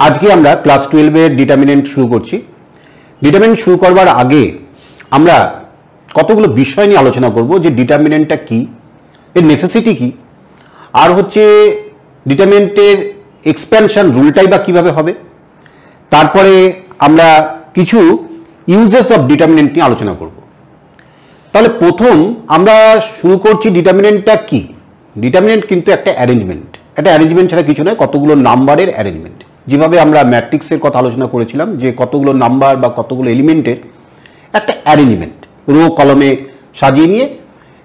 আজকে আমরা ক্লাস 12 এর ডিটারমিনেন্ট শুরু করছি। ডিটারমিনেন্ট শুরু করবার আগে আমরা কতগুলো বিষয় নিয়ে আলোচনা করব, যে ডিটারমিনেন্টটা কি, এর নেসেসিটি কি, আর হচ্ছে ডিটারমিনেন্টের এক্সপ্যানশন রুলটাই বা কিভাবে হবে। তারপরে আমরা কিছু ইউজেস অফ ডিটারমিনেন্ট নিয়ে আলোচনা করব। তাহলে প্রথম আমরা শুরু করছি ডিটারমিনেন্টটা কি। ডিটারমিনেন্ট কিন্তু একটা অ্যারেঞ্জমেন্ট ছাড়া কিছু নয়, কতগুলো নাম্বারের অ্যারেঞ্জমেন্ট। যেভাবে আমরা ম্যাট্রিক্সের কথা আলোচনা করেছিলাম, যে কতগুলো নাম্বার বা কতগুলো এলিমেন্টের একটা অ্যারেঞ্জমেন্ট, রো কলমে সাজিয়ে নিয়ে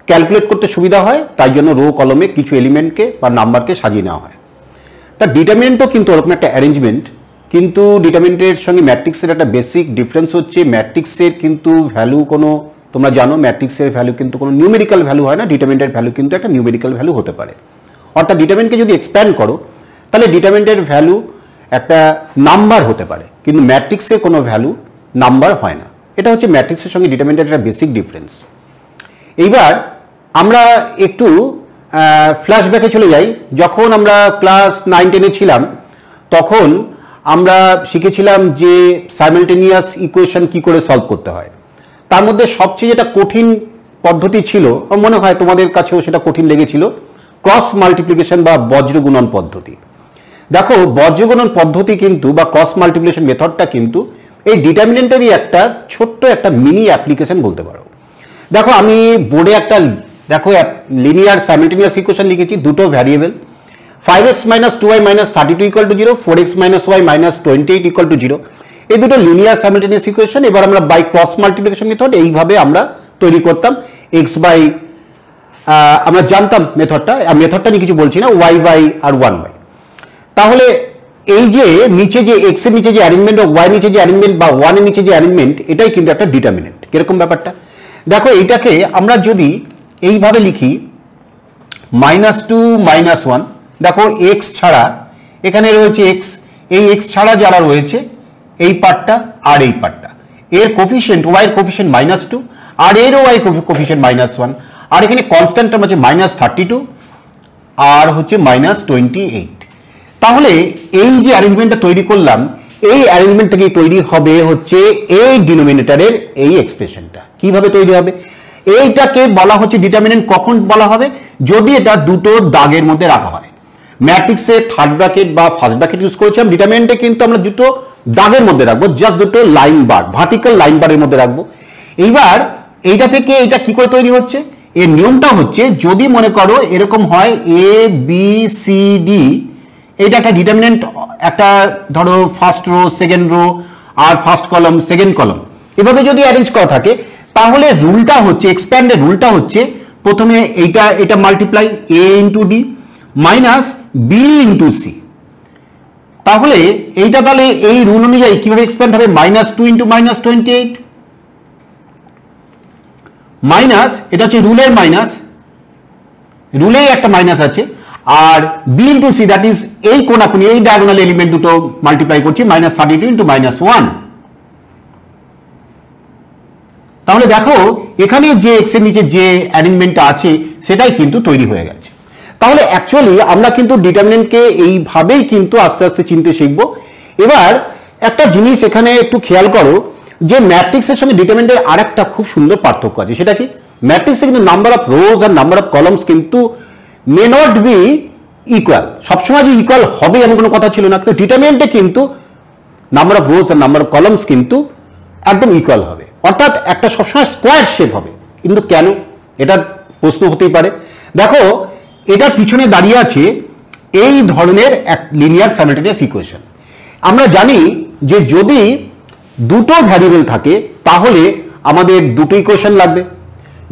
ক্যালকুলেট করতে সুবিধা হয়, তাই জন্য রো কলমে কিছু এলিমেন্টকে বা নাম্বারকে সাজিয়ে নেওয়া হয়। তা ডিটারমিনেন্টও কিন্তু ওরকম একটা অ্যারেঞ্জমেন্ট, কিন্তু ডিটারমিনেন্টের সঙ্গে ম্যাট্রিক্সের একটা বেসিক ডিফারেন্স হচ্ছে ম্যাট্রিক্সের কিন্তু ভ্যালু কোনো, তোমরা জানো ম্যাট্রিক্সের ভ্যালু কিন্তু কোনো নিউমেরিক্যাল ভ্যালু হয় না, ডিটারমিনেন্টের ভ্যালু কিন্তু একটা নিউমেরিক্যাল ভ্যালু হতে পারে। অর্থাৎ ডিটারমিনেন্টকে যদি এক্সপ্যান্ড করো তাহলে ডিটারমিনেন্টের ভ্যালু একটা নাম্বার হতে পারে, কিন্তু ম্যাট্রিক্সের কোনো ভ্যালু নাম্বার হয় না। এটা হচ্ছে ম্যাট্রিক্সের সঙ্গে ডিটারমিনেন্টের একটা বেসিক ডিফারেন্স। এইবার আমরা একটু ফ্ল্যাশব্যাকে চলে যাই। যখন আমরা ক্লাস 9-10-এ ছিলাম তখন আমরা শিখেছিলাম যে সাইমালটেনিয়াস ইকুয়েশন কি করে সলভ করতে হয়। তার মধ্যে সবচেয়ে যেটা কঠিন পদ্ধতি ছিল, মনে হয় তোমাদের কাছেও সেটা কঠিন লেগেছিল, ক্রস মাল্টিপ্লিকেশন বা বজ্রগুণন পদ্ধতি। দেখো বজ্রগুণন পদ্ধতি কিন্তু বা ক্রস মাল্টিপ্লিকেশন মেথডটা কিন্তু এই ডিটারমিনেন্টেরই একটা ছোট্ট একটা মিনি অ্যাপ্লিকেশন বলতে পারো। দেখো আমি বোর্ডে একটা লিনিয়ার সাইমালটেনিয়াস ইকুয়েশন লিখেছি, দুটো variable 5x - 2y - 32 = 0, 4x - y - 28 = 0। এই দুটো লিনিয়ার সাইমালটেনিয়াস ইকুয়েশন এবার আমরা বাই ক্রস মাল্টিপ্লিকেশন মেথড এইভাবে আমরা তৈরি করতাম। x বাই আমরা জানতাম মেথডটা নিয়ে কিছু বলছি না, y বাই আর 1 বাই। তাহলে এই যে নিচে যে x এর নিচে যে অ্যারেঞ্জমেন্ট, y নিচে যে অ্যারেঞ্জমেন্ট বা 1 এর নিচে যে অ্যারেঞ্জমেন্ট, এটাই কিন্তু একটা ডিটারমিনেন্ট। কিরকম ব্যাপারটা দেখো, এইটাকে আমরা যদি এইভাবে লিখি -2 - 1, দেখো x ছাড়া এখানে রয়েছে x, এই x ছাড়া যারা রয়েছে এই পার্টটা আর এই পার্টটা, এর কোফিশিয়েন্ট y এর কোফিশিয়েন্ট -2 আর এরও y কোফিশিয়েন্ট -1, আর এখানে কনস্ট্যান্ট টার্ম আছে -32 আর হচ্ছে -28। তাহলে এই যে অ্যারেঞ্জমেন্টটা তৈরি করলাম, এই অ্যারেঞ্জমেন্ট থেকে তৈরি হবে হচ্ছে এই ডিনোমিনেটরের এই এক্সপ্রেশনটা। কিভাবে তৈরি হবে? এইটাকে বলা হচ্ছে ডিটারমিনেন্ট। কখন বলা হবে? যদি এটা দুটো দাগের মধ্যে রাখা হয়। ম্যাট্রিক্সে থার্ড ব্র্যাকেট বা ফার্স্ট ব্র্যাকেট ইউজ করেছিলাম, ডিটারমিনেন্টে কিন্তু আমরা দুটো দাগের মধ্যে রাখবো, জাস্ট দুটো লাইন বার, ভার্টিক্যাল লাইন বারের মধ্যে রাখবো। এইবার এইটা থেকে এটা কি করে তৈরি হচ্ছে, এর নিয়মটা হচ্ছে যদি মনে করো এরকম হয় a b c d, এইটা একটা ডিটারমিনেন্ট, একটা ধরো ফার্স্ট রো সেকেন্ড রো আর ফার্স্ট কলাম সেকেন্ড কলাম, এভাবে যদি অ্যারেঞ্জ করা থাকে তাহলে রুলটা হচ্ছে এক্সপ্যান্ডের রুলটা হচ্ছে প্রথমে এটা multiply a into D minus B into C. তাহলে এইটা তাহলে এই রুল অনুযায়ী কিভাবে এক্সপ্যান্ড হবে, -2 ইন্টু -28 মাইনাস, এটা হচ্ছে রুলের মাইনাস, রুলে একটা মাইনাস আছে, আর B into C that is এই কোনাকুনি এই ডায়াগোনাল এলিমেন্ট দুটো মাল্টিপ্লাই করছি, -32 ইন্টু -1। তাহলে দেখো এখানে যে x এর নিচে যে অ্যারেঞ্জমেন্টটা আছে সেটাই কিন্তু তৈরি হয়ে গেছে। তাহলে অ্যাকচুয়ালি আমরা কিন্তু ডিটারমিনেন্টকে এইভাবেই কিন্তু আস্তে আস্তে চিনতে শিখবো। এবার একটা জিনিস এখানে একটু খেয়াল করো, যে ম্যাট্রিক্সের সঙ্গে ডিটারমিনেন্টের আরেকটা খুব সুন্দর পার্থক্য আছে। সেটা কি, ম্যাট্রিক্সে কিন্তু নাম্বার অফ রোজ আর নাম্বার অফ কলামস কিন্তু মে নট বি ইকুয়াল, সবসময় যে ইকুয়াল হবে এমন কোনো কথা ছিল না। তো ডিটারমিনেন্টে কিন্তু নাম্বার অফ রোজ আর নাম্বার অফ কলামস কিন্তু একদম ইকুয়াল হবে, অর্থাৎ একটা সবসময় স্কোয়ার শেপ হবে। কিন্তু কেন, এটার প্রশ্ন হতেই পারে। দেখো এটার পিছনে দাঁড়িয়ে আছে এই ধরনের এক লিনিয়ার সাইমালটেনিয়াস ইকুয়েশন। আমরা জানি যে যদি দুটো ভ্যারিয়েবল থাকে তাহলে আমাদের দুটো ইকুয়েশন লাগবে,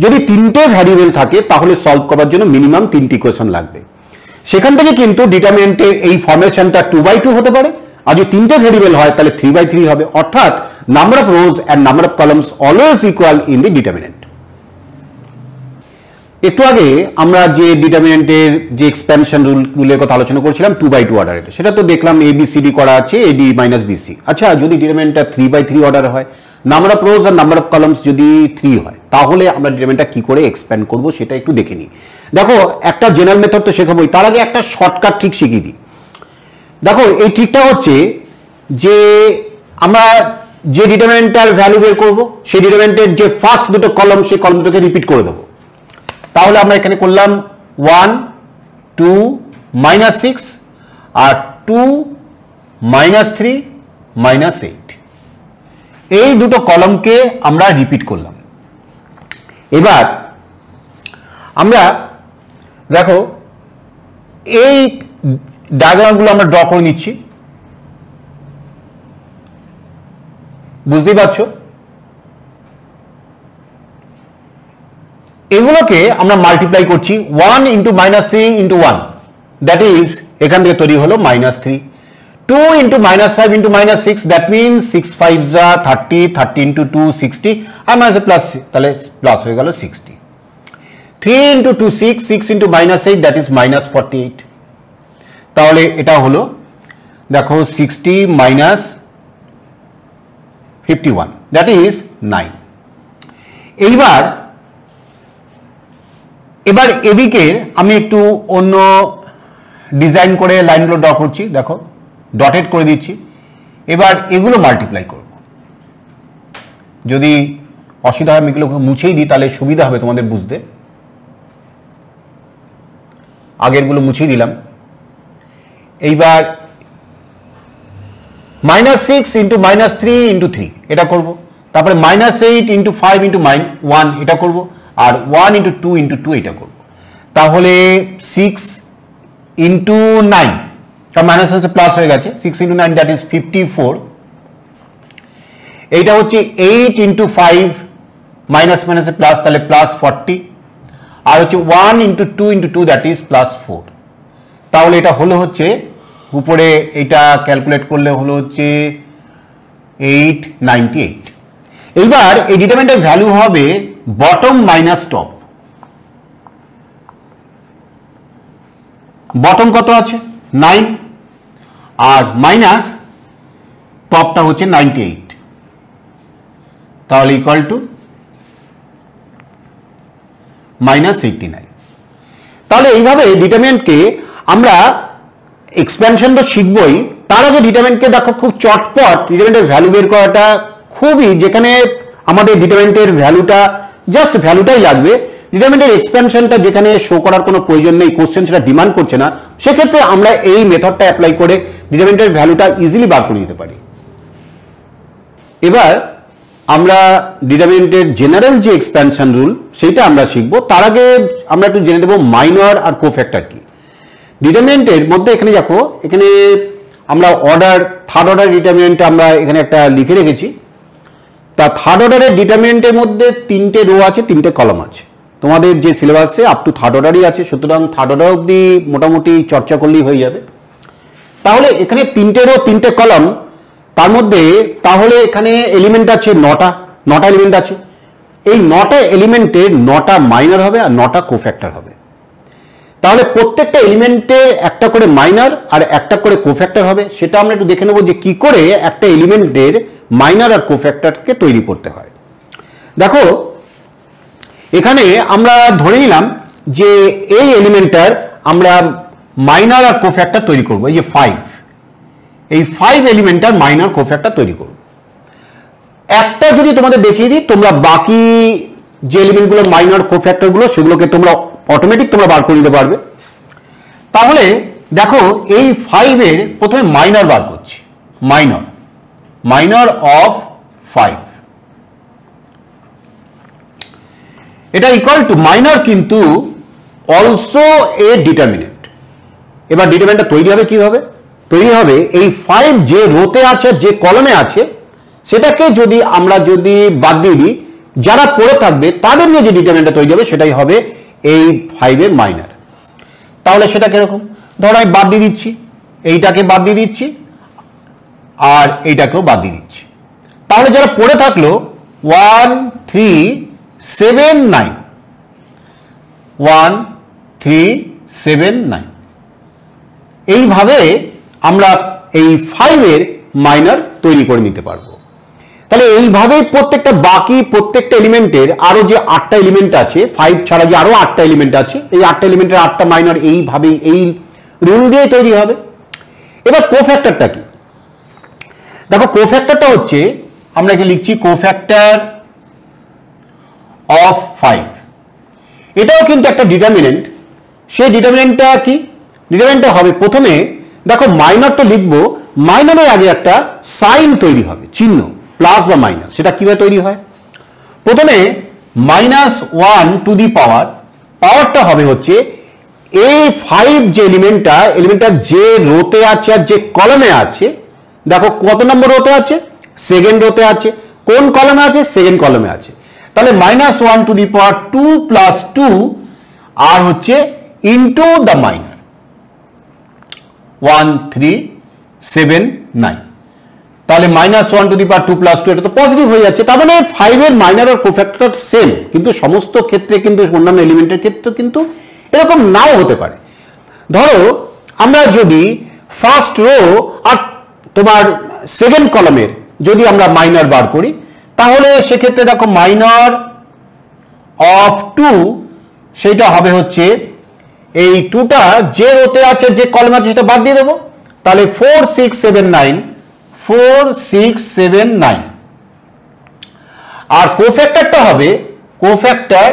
যদি তিনটে ভ্যারিয়েবল থাকে তাহলে সলভ করার জন্য মিনিমাম তিনটে ইকুয়েশন লাগবে। সেখান থেকে কিন্তু ডিটারমিনেন্টের এই ফর্মেশনটা 2/2 হতে পারে, আর যদি তিনটে ভ্যারিয়েবল হয় তাহলে 3/3 হবে, অর্থাৎ number of rose and number of columns always equal in the determinant. একটু আগে আমরা যে ডিটারমিনেন্টের যে এক্সপ্যানশন রুলের কথা আলোচনা করছিলাম 2/2 অর্ডারের, সেটা তো দেখলাম ABCD করা আছে, AD - BC। আচ্ছা, যদি ডিটারমিনেন্টটা 3/3 অর্ডার হয়, নাম্বার অফ রোজ আর নাম্বার অফ কলামস যদি 3 হয়, তাহলে আমরা ডিটারমিনেন্টটা কি করে এক্সপ্যান্ড করব সেটা একটু দেখে নিই। দেখো একটা জেনারেল মেথড তো শেখাবোই, তার আগে একটা শর্টকাট ট্রিক শিখিয়ে দিই। দেখো এই ট্রিকটা হচ্ছে যে আমরা যে ডিটারমিনেন্টের ভ্যালু বের করব সেই ডিটারমিনেন্টের যে ফার্স্ট দুটো কলম সেই কলম দুটোকে রিপিট করে দেব। তাহলে আমরা এখানে করলাম 1 2 -6 আর 2 -3 -8, এই দুটো কলমকে আমরা রিপিট করলাম। এবার আমরা দেখো এই ডায়াগ্রামগুলো আমরা ড্র করে নিচ্ছি, বুঝতেই পারছো? এগুলোকে আমরা মাল্টিপ্লাই করছি 1 × -3 × 1, দ্যাট ইজ এখান থেকে তৈরি হলো -3, 2 × -5 × -6, দ্যাট মিনস 6 5 30, 30 × 2 60 আর মাইনাস প্লাস, তাহলে প্লাস হয়ে গেল 60, 3 × 2 6, 6 × -8, দ্যাট ইজ -48। তাহলে এটা হলো দেখো 60 - 51, দ্যাট ইজ 9। এবার এদিকে আমি একটু অন্য ডিজাইন করে লাইনগুলো ড্র করছি, দেখো ডটেড করে দিচ্ছি। এবার এগুলো মাল্টিপ্লাই করব, যদি অসুবিধা হয় আমি এগুলো মুছেই দিই তাহলে সুবিধা হবে তোমাদের বুঝতে। আগেরগুলো মুছেই দিলাম। এইবার -6 × -3 × 3 এটা করব, তারপরে -8 × 5 × -1 এটা করব, আর 1 × 2 × 2 এটা করব। তাহলে 6 × 9, কারণ মাইনাস আছে প্লাস হয়ে গেছে, 6 × 9 দ্যাট ইজ 54। এইটা হচ্ছে 8 × 5 মাইনাস মাইনাসে প্লাস, তাহলে +40, আর হচ্ছে 1 × 2 × 2 দ্যাট ইজ +4। তাহলে এটা হলো হচ্ছে উপরে এটা ক্যালকুলেট করলে হলো হচ্ছে 898। এইবার এই ডিটারমিনেন্টের ভ্যালু হবে বটম মাইনাস টপ। বটম কত আছে 9 আর মাইনাস টপটা হচ্ছে 98, তাহলে ইকুয়াল টু -89। তাহলে এইভাবে ডিটারমিনেন্টকে আমরা এক্সপ্যানশন তো শিখবই, তার আগে ডিটারমিনেন্টকে দেখো খুব চটপট ডিটারমিনেন্টের ভ্যালু বের করাটা খুবই, যেখানে আমাদের ডিটারমিনেন্টের ভ্যালুটা জাস্ট ভ্যালুটাই লাগবে, ডিটারমিনেন্টের এক্সপ্যানশনটা যেখানে শো করার কোনো প্রয়োজন নেই, কোশ্চেন সেটা ডিমান্ড করছে না, সেক্ষেত্রে আমরা এই মেথডটা অ্যাপ্লাই করে ডিটারমিনেন্টের ভ্যালুটা ইজিলি বার করে দিতে পারি। এবার আমরা ডিটারমিনেন্টের জেনারেল যে এক্সপ্যানশন রুল সেইটা আমরা শিখবো। তার আগে আমরা একটু জেনে দেবো মাইনর আর কোফ্যাক্টর কি। ডিটারমিনেন্টের মধ্যে এখানে দেখো, এখানে আমরা থার্ড অর্ডার ডিটারমিনেন্ট আমরা এখানে একটা লিখে রেখেছি। তা থার্ড অর্ডারের ডিটারমিনেন্টের মধ্যে 3টে রো আছে, 3টে কলম আছে। তোমাদের যে সিলেবাসে আপ টু থার্ড অর্ডারই আছে, সুতরাং থার্ড অর্ডার অব্দি মোটামুটি চর্চা করলেই হয়ে যাবে। তাহলে এখানে 3টে রো 3টে কলম, তার মধ্যে তাহলে এখানে এলিমেন্ট আছে 9টা এলিমেন্ট আছে। এই 9টা এলিমেন্টের 9টা মাইনর হবে আর 9টা কোফ্যাক্টর হবে। তাহলে প্রত্যেকটা এলিমেন্টে একটা করে মাইনর আর একটা করে কোফ্যাক্টর হবে। সেটা আমরা একটু দেখে নেব যে কি করে একটা এলিমেন্টের মাইনর আর কোফ্যাক্টরকে তৈরি করতে হয়। দেখো এখানে আমরা ধরে নিলাম যে এই এলিমেন্টটার আমরা মাইনর আর কোফ্যাক্টর তৈরি করব, এই যে 5, এই 5 এলিমেন্টটার মাইনর কোফ্যাক্টর তৈরি করব। একটা যদি তোমাদের দেখিয়ে দিই, তোমরা বাকি যে এলিমেন্টগুলো মাইনর কোফ্যাক্টরগুলো সেগুলোকে তোমরা অটোমেটিক তোমরা বার করে নিতে পারবে। তাহলে দেখো এই 5 এর প্রথমে মাইনর বার করছি, মাইনর অফ 5, এটা ইকুয়াল টু মাইনর কিন্তু অলসো এ ডিটারমিনেন্ট। এবার ডিটারমিনেন্টটা তৈরি হবে কিভাবে? তৈরি হবে এই 5 যে রোতে আছে, যে কলমে আছে, সেটাকে যদি আমরা বাদ দিয়ে দিই, যারা পড়ে থাকবে তাদের নিয়ে যে ডিটারমিনেন্টটা তৈরি হবে সেটাই হবে এই 5 এর মাইনর। তাহলে সেটা কিরকম? ধরো আমি বাদ দিয়ে দিচ্ছি, এইটাকে বাদ দিয়ে দিচ্ছি আর এইটাকেও বাদ দিয়ে দিচ্ছি। তাহলে যারা পড়ে থাকলো 1 3 7 9, 1 3 7 9, এইভাবে আমরা এই 5 এর মাইনর তৈরি করে নিতে পারবো। তাহলে এইভাবে প্রত্যেকটা এলিমেন্টের আরো যে 8টা এলিমেন্ট আছে, 5 ছাড়া যে আরো 8টা এলিমেন্ট আছে, এই 8টা এলিমেন্টের 8টা মাইনর এইভাবে এই রুল দিয়ে তৈরি হবে। এবার কোফ্যাক্টরটা কি? দেখো কোফ্যাক্টরটা হচ্ছে আমরা এখানে লিখছি কোফ্যাক্টর অফ 5, এটাও কিন্তু একটা ডিটারমিনেন্ট। সেই ডিটারমিনেন্টটা কি? ডিটারমিনেন্টটা হবে প্রথমে দেখো মাইনর তো লিখবো, মাইনরের আগে একটা সাইন তৈরি হবে, চিহ্ন প্লাস বা মাইনাস। সেটা কিভাবে তৈরি হয়? প্রথমে -1 টু দি পাওয়ারটা হবে হচ্ছে এই 5 যে এলিমেন্টটা যে রোতে আছে আর যে কলামে আছে, দেখো কত নম্বর রোতে আছে? সেকেন্ড রোতে আছে। কোন কলামে আছে? সেকেন্ড কলামে আছে। তাহলে -1 টু দি পাওয়ার 2 প্লাস 2 আর হচ্ছে ইন্টু দ্য মাইনর 1 3 7 9। তাহলে -1 টু দি পাওয়ার 2 প্লাস 2 এটা তো পজিটিভ হয়ে যাচ্ছে। তার মানে 5 এর মাইনর আর কোফ্যাক্টর সেম, কিন্তু সমস্ত ক্ষেত্রে কিন্তু অন্যান্য এলিমেন্টের ক্ষেত্রে কিন্তু এরকম নাও হতে পারে। ধরো আমরা যদি ফার্স্ট রো আর তোমার সেকেন্ড কলামের যদি আমরা মাইনর বার করি, তাহলে সেক্ষেত্রে দেখো মাইনর অফ 2 সেটা হবে হচ্ছে এই 2টা যে রোতে আছে যে কলামে আছে সেটা বাদ দিয়ে দেবো। তাহলে 4 6 7 9 4 6 7 9। আর কোফ্যাক্টরটা হবে কোফ্যাক্টর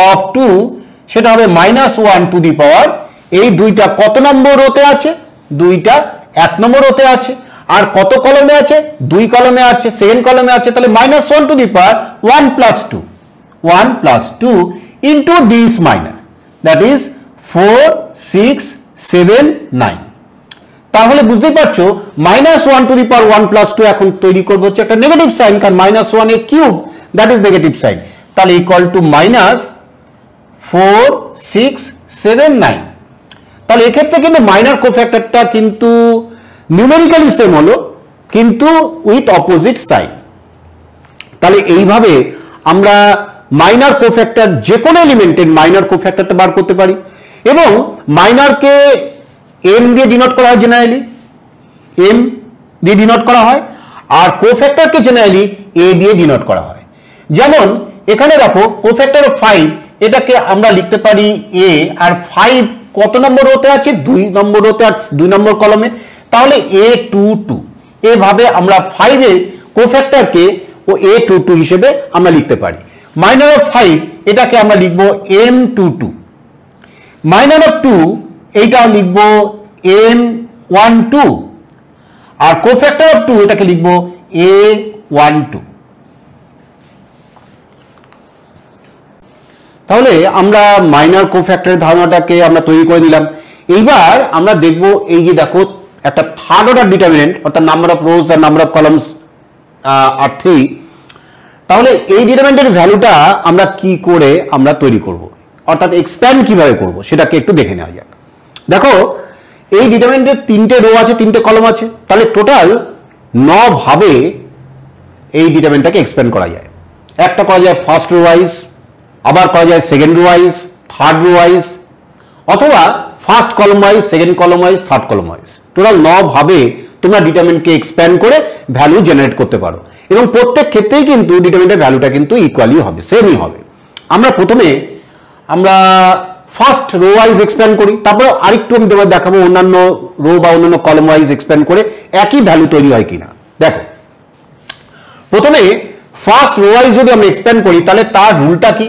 অফ 2 সেটা হবে -1 টু দি পাওয়ার, এই দুইটা কত নম্বর রোতে আছে? দুইটা 1 নম্বর রোতে আছে। আর কত কলমে আছে? 2 কলমে আছে, সেকেন্ড কলমে আছে। তাহলে -1 to the power 1 plus 2 into this minor, that is 4 6 7 9। তাহলে বুঝতেই পারছো -1 টু দি পাওয়ার 1 প্লাস 2 এখন তৈরি করবো হচ্ছে একটা নেগেটিভ সাইন, কারণ -1 এর cube that is negative sign. তাহলে ইকুয়াল টু -4 6 7 9। তাহলে এক্ষেত্রে কিন্তু মাইনর কোফ্যাক্টরটা কিন্তু নিউমেরিক্যালি সেম হলো, কিন্তু উইথ অপোজিট সাইন। তাহলে এইভাবে আমরা মাইনর কোফ্যাক্টর যে কোনো এলিমেন্টের মাইনর কোফ্যাক্টরটা বার করতে পারি। এবং মাইনরকে এম দিয়ে ডিনোট করা হয়, জেনারেলি এম দিয়ে ডিনোট করা হয়, আর কোফ্যাক্টরকে জেনারেলি এ দিয়ে ডিনোট করা হয়। যেমন এখানে দেখো কোফ্যাক্টর অফ 5, এটাকে আমরা লিখতে পারি এ, আর 5 কত নম্বর রোতে আছে? 2 নম্বর রোতে আছে, 2 নম্বর কলমে। তাহলে A22 এভাবে আমরা 5 এর কোফ্যাক্টরকে ও A22 হিসেবে আমরা লিখতে পারি। মাইনর অফ 5 এটাকে আমরা লিখবো M22, মাইনর অফ 2 এইটা লিখবো M12, আর কোফ্যাক্টর অফ 2 এটাকে লিখবো A12। তাহলে আমরা মাইনর কোফ্যাক্টরের ধারণাটাকে আমরা তৈরি করে নিলাম। এইবার আমরা দেখব এই যে দেখো একটা থার্ড অর্ডার ডিটারমিনেন্ট, অর্থাৎ নাম্বার অফ রোজ আর নাম্বার অফ কলামস আর 3। তাহলে এই ডিটারমিনেন্টের ভ্যালুটা আমরা কি করে আমরা তৈরি করব, অর্থাৎ এক্সপ্যান্ড কিভাবে করব সেটাকে একটু দেখে নেওয়া যাক। দেখো এই ডিটারমিনেন্টের 3টে রো আছে, 3টে কলাম আছে। তাহলে টোটাল 9 ভাবে এই ডিটারমিনেন্টটাকে এক্সপ্যান্ড করা যায়। একটা করা যায় ফার্স্ট রো ওয়াইজ, আবার করা যায় second rho wise, third rho wise, অথবা ফার্স্ট কলম ওয়াইজ, সেকেন্ড কলম ওয়াইজ, থার্ড কলম ওয়াইজ। টোটাল 9 ভাবে তোমরা ডিটারমিনেন্টকে এক্সপ্যান্ড করে ভ্যালু জেনারেট করতে পারো, এবং প্রত্যেক ক্ষেত্রেই কিন্তু ডিটারমিনেন্টের ভ্যালুটা কিন্তু ইকুয়ালি হবে, সেমই হবে। আমরা প্রথমে ফার্স্ট রো ওয়াইজ এক্সপ্যান্ড করি, তারপর আরেকটু আমি তোমাদের দেখাবো অন্যান্য রো বা অন্যান্য কলম ওয়াইজ এক্সপ্যান্ড করে একই ভ্যালু তৈরি হয় কিনা। দেখো প্রথমে ফার্স্ট রো ওয়াইজ যদি আমরা এক্সপ্যান্ড করি, তাহলে তার রুলটা কি?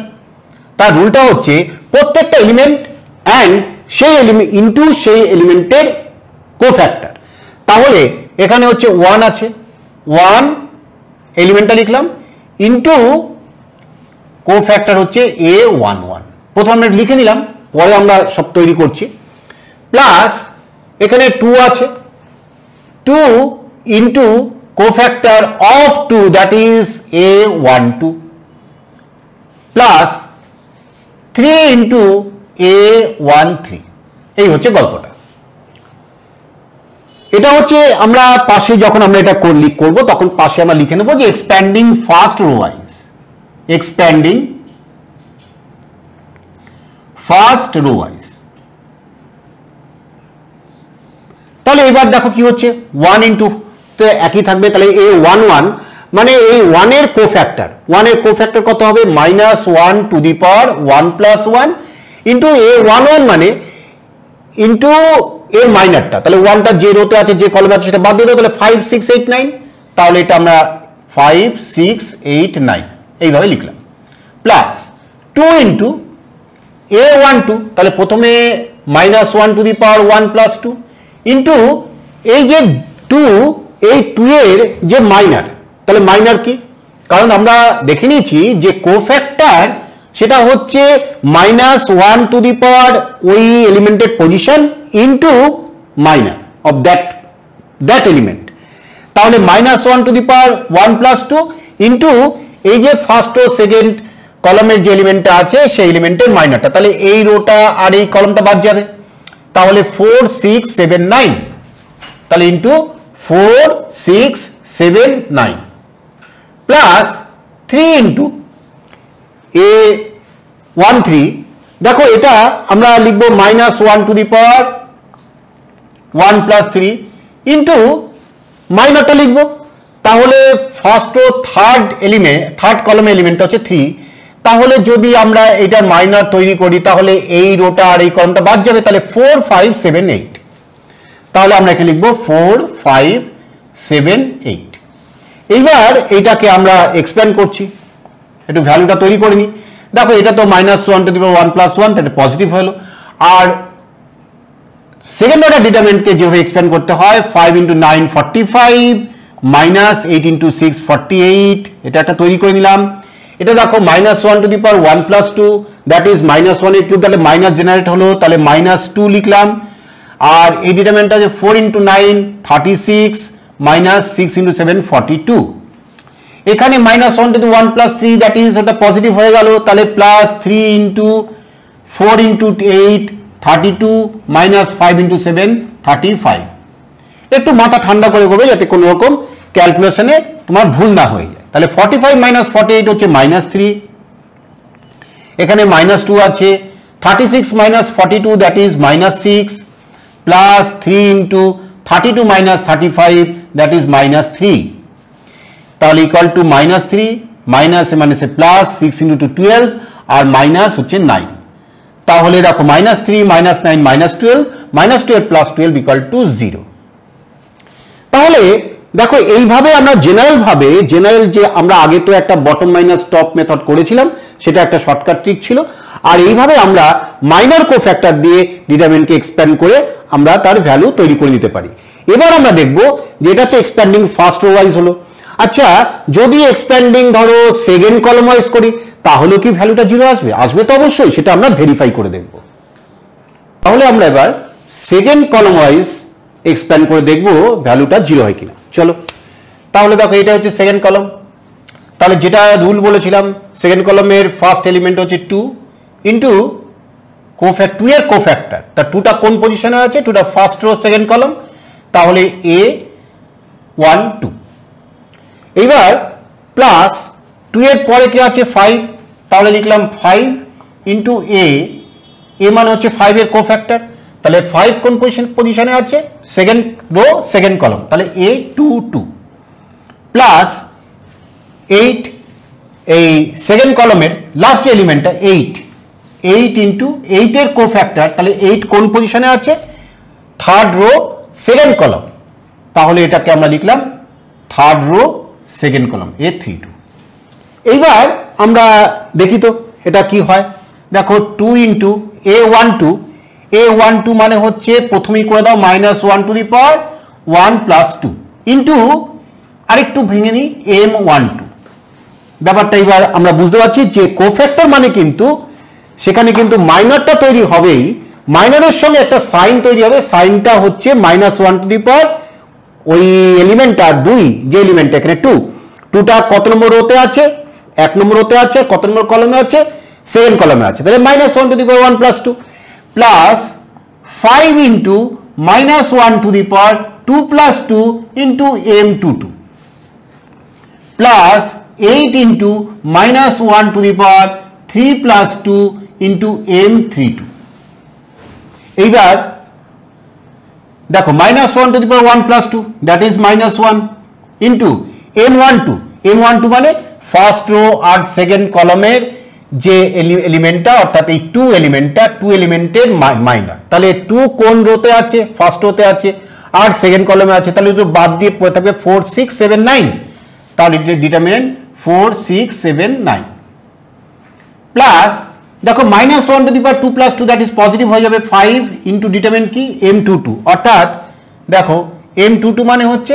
তার রুলটা হচ্ছে প্রত্যেকটা এলিমেন্ট অ্যান্ড সেই এলিমেন্ট ইনটু সেই এলিমেন্টের কোফ্যাক্টর। তাহলে এখানে হচ্ছে 1 আছে, 1 এলিমেন্টটা লিখলাম, ইনটু কোফ্যাক্টর হচ্ছে A11। প্রথমে আমরা লিখে নিলাম, পরে আমরা সব তৈরি করছি। প্লাস এখানে 2 আছে, 2 into cofactor of 2 that is A12, plus 3 into A13। এই হচ্ছে গল্পটা। এটা হচ্ছে আমরা পাশে যখন আমরা এটা করব তখন পাশে আমরা লিখে নেব যে expanding first row wise, expanding first row wise. তাহলে এবার দেখো কি হচ্ছে, 1 ইন্টু তো একই থাকবে, তাহলে A11 মানে এই 1 এর কোফ্যাক্টর, 1 এর কোফ্যাক্টর কত হবে? -1 to the power 1 plus 1 into A11 মানে ইন্টু এর মাইনারটা, তাহলে ওয়ানটা যে রোতে আছে যে কলমে আছে সেটা বাদ দিয়ে দাও, তাহলে 5 6 8 9, তাহলে এটা আমরা 5 6 8 9 এইভাবে লিখলাম। প্লাস 2 ইন্টু a12, তাহলে প্রথমে -1 to the power 1 plus 2 into এই যে 2, এই 2 এর যে মাইনার, তাহলে মাইনার কি? কারণ আমরা দেখে নিয়েছি যে কোফ্যাক্টর সেটা হচ্ছে -1 টু দি পাওয়ার ওই এলিমেন্টের position into minor of that element. তাহলে -1 to the power 1 plus 2 into এই যে ফার্স্ট ও সেকেন্ড কলমের যে এলিমেন্টটা আছে সেই এলিমেন্টের মাইনারটা, তাহলে এই রোটা আর এই কলমটা বাদ যাবে, তাহলে 4 6 7 9, তাহলে ইন্টু 4 6 7 9 প্লাস 3 ইন্টু a13, দেখো এটা আমরা লিখবো -1 to the power 1 plus 3 into মাইনারটা লিখবো, তাহলে ফার্স্ট ও থার্ড কলমে এলিমেন্টটা হচ্ছে 3, তাহলে যদি আমরা এটার মাইনার তৈরি করি তাহলে এই রোটা আর এই কলমটা বাদ যাবে, তাহলে 4 5 7 8, তাহলে আমরা এখানে লিখবো 4 5 7 8। এইবার এইটাকে আমরা এক্সপ্যান্ড করছি, একটু ভ্যালুটা তৈরি করে নিই। দেখো এটা তো -1 টু দি পাওয়ার 1 প্লাস 1, এটা পজিটিভ হলো। আর সেকেন্ড অর্ডার ডিটারমিনেন্টকে যেভাবে এক্সপ্যান্ড করতে হয়, 5 ইন্টু 9 45 -8 ইন্টু 6 48, এটা একটা তৈরি করে নিলাম। এটা দেখো -1 to the power 1 plus 2, that is -1 এর কিউব, তাহলে মাইনাস জেনারেট হলো, তাহলে -2 লিখলাম। আর এই ডিটারমিনেন্টটা যে 4 ইন্টু 9 36 -6 ইন্টু 7 42, এখানে -1 to the 1 plus 3, that is ওটা পজিটিভ হয়ে গেল, তাহলে প্লাস 3 ইন্টু 4 ইন্টু 8 32 -5 ইন্টু 7 35। একটু মাথা ঠান্ডা করে করবে যাতে কোনো রকম ক্যালকুলেশনে তোমার ভুল না হয়ে যায়। তাহলে 45 - 48 হচ্ছে -3, এখানে -2 আছে, 36 - 42 that is -6, plus 3 into 32 - 35 that is -3, তাহলে ইকুয়াল টু -3 মাইনাস মানে প্লাস 6 ইন্টু 12 আর মাইনাস হচ্ছে 9, তাহলে দেখো -3 -9 -12 প্লাস 12 ইকুয়াল টু 0। তাহলে দেখো এইভাবে আমরা জেনারেল যে আমরা আগে তো একটা বটম মাইনাস টপ মেথড করেছিলাম, সেটা একটা শর্টকাট ট্রিক ছিল, আর এইভাবে আমরা মাইনর কোফ্যাক্টর দিয়ে ডিটারমিনেন্টকে এক্সপ্যান্ড করে আমরা তার ভ্যালু তৈরি করে নিতে পারি। এবার আমরা দেখব যে এটা তো এক্সপ্যান্ডিং ফার্স্ট রো ওয়াইজ হলো। আচ্ছা, যদি এক্সপ্যান্ডিং ধরো সেকেন্ড কলম ওয়াইজ করি তাহলে কি ভ্যালুটা 0 আসবে? আসবে তো অবশ্যই, সেটা আমরা ভেরিফাই করে দেখব। তাহলে আমরা এবার সেকেন্ড কলম ওয়াইজ এক্সপ্যান্ড করে দেখব ভ্যালুটা 0 হয় কিনা। চলো, তাহলে দেখো এটা হচ্ছে সেকেন্ড কলম, তাহলে যেটা রুল বলেছিলাম সেকেন্ড কলমের ফার্স্ট এলিমেন্ট হচ্ছে 2 ইন্টু 2 এর কোফ্যাক্টর, তা 2টা কোন পজিশনে আছে? 2টা ফার্স্ট রো সেকেন্ড কলম, তাহলে a1 2। এইবার প্লাস 2 এর পরে কি আছে? 5, তাহলে লিখলাম 5 ইন্টু এ মানে হচ্ছে 5 এর কোফ্যাক্টর, তাহলে 5 কোন পজিশনে আছে? সেকেন্ড রো সেকেন্ড কলম, তাহলে a2 2 প্লাস 8, এই সেকেন্ড কলমের লাস্ট এলিমেন্টটা 8 ইন্টু 8 এর কোফ্যাক্টর, তাহলে 8 কোন পজিশনে আছে? থার্ড রো সেকেন্ড কলম, তাহলে এটাকে আমরা লিখলাম থার্ড রো সেকেন্ড কলম a32। এইবার আমরা দেখি তো এটা কি হয়। দেখো 2 ইন্টু a12 মানে হচ্ছে প্রথমেই করে দাও -1 to the power 1 plus 2 into আরেকটু ভেঙে নিই m12। ব্যাপারটা এবার আমরা বুঝতে পারছি যে কোফ্যাক্টর মানে কিন্তু সেখানে কিন্তু মাইনরটা তৈরি হবেই, মাইনরের সঙ্গে একটা সাইন তৈরি হবে, সাইনটা হচ্ছে -1 টু দি পাওয়ার ওই এলিমেন্টটা 2, যে এলিমেন্ট এখানে 2টা কত নম্বর রোতে আছে? 1 নম্বর রোতে আছে, কত নম্বর কলমে আছে? সেকেন্ড কলমে আছে, তাহলে -1 to the power 1 plus 2 plus 5 into -1 to the power 2 plus 2 into m22 plus 8 into -1 to the power 3 plus 2 into m32। এইবার দেখো -1 to the power 1 plus 2 that is -1 into m12 মানে ফার্স্ট রো আর second কলমের যে এলিমেন্টটা অর্থাৎ এই 2 এলিমেন্টটা 2 এলিমেন্টের minor, তাহলে 2 কোন রোতে আছে? ফার্স্ট রোতে আছে আর সেকেন্ড কলামে আছে, তাহলে তো বাদ দিয়ে পড়ে থাকবে 4 6 7 9, তাহলে ডিটারমিনেন্ট 4 6 7 9 প্লাস দেখো -1 to the power 2 + 2 that is positive হয়ে যাবে 5 ইনটু ডিটারমিনেন্ট কি m22, অর্থাৎ দেখো m22 মানে হচ্ছে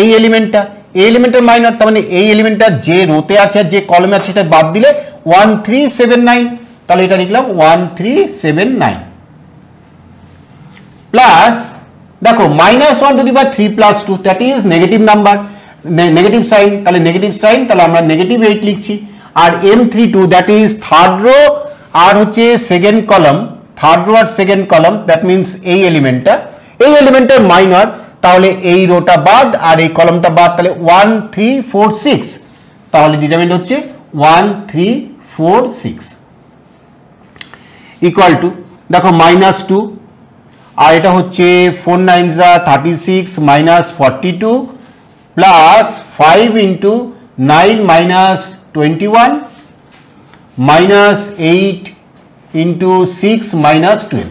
এই এলিমেন্টটা, এই এলিমেন্টের মাইনর, তার মানে এই এলিমেন্টটা যে রোতে আছে আর যে কলামে আছে সেটা বাদ দিলে 1379, তাহলে এটা লিখলাম 1379 প্লাস দেখো -1 to the power 3 + 2 that is negative number, negative sign, তাহলে নেগেটিভ সাইন, তাহলে আমরা -8 লিখছি। আর m32 that is third row আর হচ্ছে সেকেন্ড কলাম, থার্ড রো আর সেকেন্ড কলাম, দ্যাট মিনস এই এলিমেন্টটা, এই এলিমেন্টের মাইনর, তাহলে এই রোটা বাদ আর এই কলামটা বাদ, তাহলে 1346, তাহলে ডিটারমিনেন্ট হচ্ছে 1346 ইকুয়াল টু দেখো -2 আর এটা হচ্ছে 4 9 36 -42 plus 5 into 9 -21 -8 into 6 -12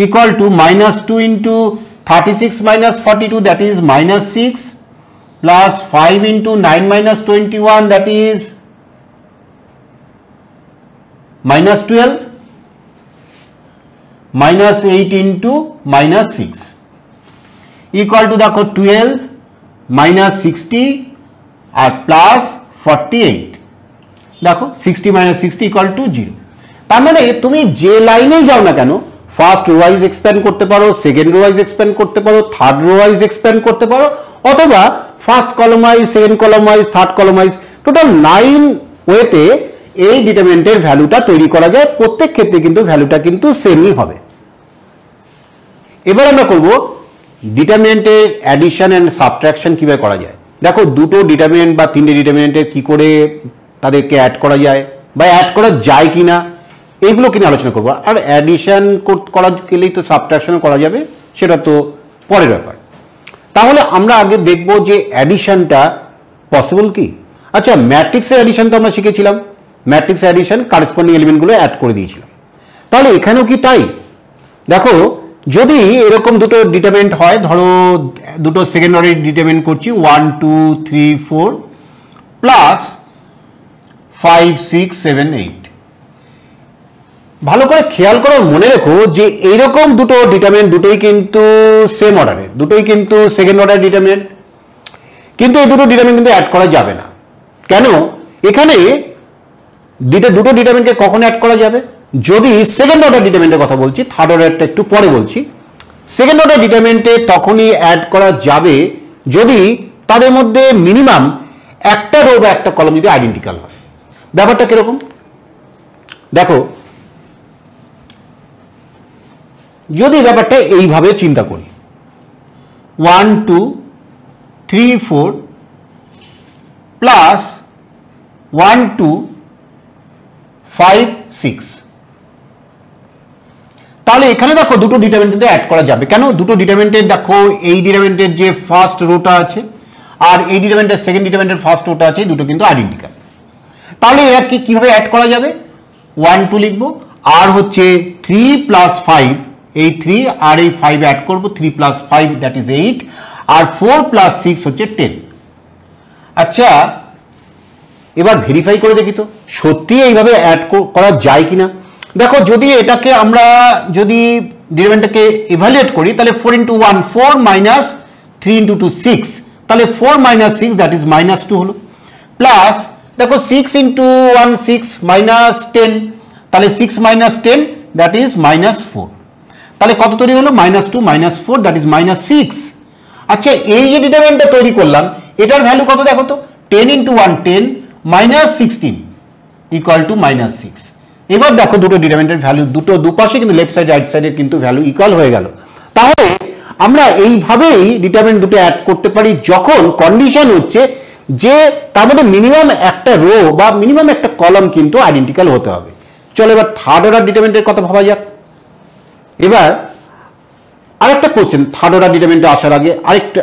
equal to -2 into 36 -42 that is -6 plus 5 into 9 -21 that is -12 -8 into -6 equal to দেখো 12 -60 আর প্লাস 48, দেখো 60 - 60 equal to 0। তার মানে তুমি যে লাইনেই যাও না কেন, ফার্স্ট রো ওয়াইজ এক্সপ্যান্ড করতে পারো, সেকেন্ড রো ওয়াইজ এক্সপ্যান্ড করতে পারো, থার্ড রো ওয়াইজ এক্সপ্যান্ড করতে পারো, অথবা first column wise, second column wise, third column wise, total 9 ওয়েতে এই ডিটারমিনেন্টের ভ্যালুটা তৈরি করা যায়। প্রত্যেক ক্ষেত্রে কিন্তু ভ্যালুটা কিন্তু সেমই হবে। এবার আমরা করব ডিটারমিনেন্টের অ্যাডিশন এন্ড সাবট্রাকশন কিভাবে করা যায়। দেখো দুটো ডিটারমিনেন্ট বা তিনটে ডিটারমিনেন্টের কি করে তাদেরকে অ্যাড করা যায় বা অ্যাড করা যায় কিনা, এইগুলো কিনে আলোচনা করবো। আর অ্যাডিশন করা গেলেই তো সাবট্রাকশনও করা যাবে, সেটা তো পরের ব্যাপার। তাহলে আমরা আগে দেখব যে অ্যাডিশনটা পসিবল কি। আচ্ছা, ম্যাট্রিক্সের অ্যাডিশন তো আমরা শিখেছিলাম, ম্যাট্রিক্স অ্যাডিশন কারেসপন্ডিং এলিমেন্টগুলো অ্যাড করে দিয়েছিলাম। তাহলে এখানেও কি তাই? দেখো যদি এরকম দুটো ডিটারমিনেন্ট হয়, ধরো দুটো সেকেন্ড অর্ডার ডিটারমিনেন্ট করছি 1 2 3 4 প্লাস 5 6 7 8, ভালো করে খেয়াল করো, মনে রেখো যে এইরকম দুটো ডিটারমিনেন্ট দুটোই কিন্তু সেম অর্ডারের, দুটোই কিন্তু সেকেন্ড অর্ডার ডিটারমিনেন্ট, কিন্তু এই দুটো ডিটারমিনেন্ট কিন্তু অ্যাড করা যাবে না। কেন? এখানে দুটো ডিটারমিনেন্টকে কখন অ্যাড করা যাবে? যদি সেকেন্ড অর্ডার ডিটারমিনেন্টের কথা বলছি, থার্ড অর্ডারটা একটু পরে বলছি। সেকেন্ড অর্ডার ডিটারমিনেন্টে তখনই অ্যাড করা যাবে যদি তাদের মধ্যে মিনিমাম একটা রো বা একটা কলাম যদি আইডেন্টিক্যাল হয়। ব্যাপারটা কিরকম দেখো, যদি ব্যাপারটা এইভাবে চিন্তা করি 1 2 3 4 প্লাস 1 2 5 6, তাহলে এখানে দেখো দুটো ডিটারমিনেন্ট অ্যাড করা যাবে। কেন? দুটো ডিটারমিনেন্টের দেখো এই ডিটারমিনেন্টের যে ফার্স্ট রোটা আছে আর এই ডিটারমিনেন্টের সেকেন্ড ডিটারমিনেন্টের ফার্স্ট রোটা আছে, দুটো কিন্তু আইডেন্টিক্যাল। তাহলে এর কি কিভাবে অ্যাড করা যাবে? 1 2 লিখবো আর হচ্ছে 3 প্লাস 5, এই 3 আর এই 5 অ্যাড করবো, 3 প্লাস 5 দ্যাট ইজ 8 আর 4 প্লাস 6 হচ্ছে 10। আচ্ছা, এবার ভেরিফাই করে দেখি তো সত্যি এইভাবে অ্যাড করা যায় কিনা। দেখো যদি এটাকে আমরা যদি ডিটারমিনেন্টটাকে ইভালুয়েট করি, তাহলে 4 ইন্টু 1 4 মাইনাস 3 ইন্টু 2 6, তাহলে 4 মাইনাস 6 দ্যাট ইজ -2 হলো, প্লাস দেখো 6 ইন্টু 1 6 মাইনাস 10, তাহলে 6 মাইনাস 10 দ্যাট ইজ -4, তাহলে কত তৈরি হলো? -2 -4 দ্যাট ইজ -6। আচ্ছা, এই যে ডিটারমিনেন্টটা তৈরি করলাম এটার ভ্যালু কত দেখো তো, 10 ইন্টু 1 10 -16 ইকুয়াল টু -6। এবার দেখো দুটো ডিটারমিনেন্টের ভ্যালু দুটো দুপাশে কিন্তু লেফট সাইড রাইট সাইডে কিন্তু ভ্যালু ইকুয়াল হয়ে গেল। তাহলে আমরা এইভাবেই ডিটারমিনেন্ট দুটো অ্যাড করতে পারি যখন কন্ডিশন হচ্ছে যে তার মধ্যে মিনিমাম একটা রো বা মিনিমাম একটা কলাম কিন্তু আইডেন্টিক্যাল হতে হবে। চলো এবার থার্ড অর্ডার ডিটারমিনেন্টের কথা ভাবা যাক। এবার আরেকটা কোশ্চেন থার্ড অর্ডার ডিটারমিনেন্টে আসার আগে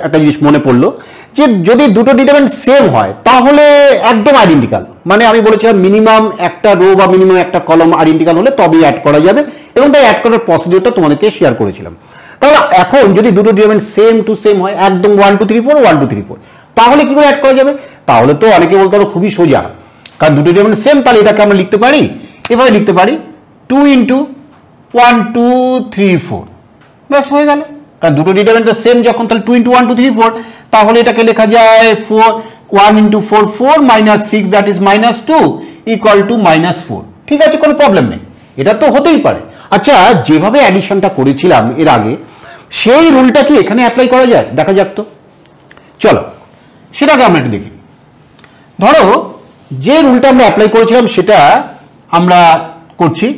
একটা জিনিস মনে পড়লো যে যদি দুটো ডিটারমিনেন্ট সেম হয় তাহলে একদম আইডেন্টিক্যাল, মানে আমি বলেছিলাম মিনিমাম একটা রো বা মিনিমাম একটা কলম আইডেন্টিক্যাল হলে তবেই অ্যাড করা যাবে, এবং তাই অ্যাড করার প্রসিডিউরটা তোমাদেরকে শেয়ার করেছিলাম। তাহলে এখন যদি দুটো ডিটারমিনেন্ট সেম টু সেম হয়, একদম 1 2 3 4 1 2 3 4, তাহলে কি করে অ্যাড করা যাবে? তাহলে তো অনেকে বলতে পারো খুবই সোজা, কারণ দুটো ডিটারমিনেন্ট সেম, তাহলে এটাকে আমরা লিখতে পারি এভাবে লিখতে পারি 2 ইন্টু 1 2 3 4, ব্যাস হয়ে গেল। কারণ দুটো ডিটারমিনেন্ট সেম যখন, তাহলে 2 ইন্টু 1 2 3 4, তাহলে এটাকে লেখা যায় 1 into 4 4 minus 6 that is minus 2 equal to minus 4। ঠিক আছে, কোনো প্রবলেম নেই, এটা তো হতেই পারে। আচ্ছা, যেভাবে অ্যাডিশনটা করেছিলাম এর আগে, সেই রুলটা কি এখানে অ্যাপ্লাই করা যায়? দেখা যাক তো, চলো সেটাকে আমরা একটু দেখি। ধরো যে রুলটা আমরা অ্যাপ্লাই করেছিলাম সেটা আমরা করছি।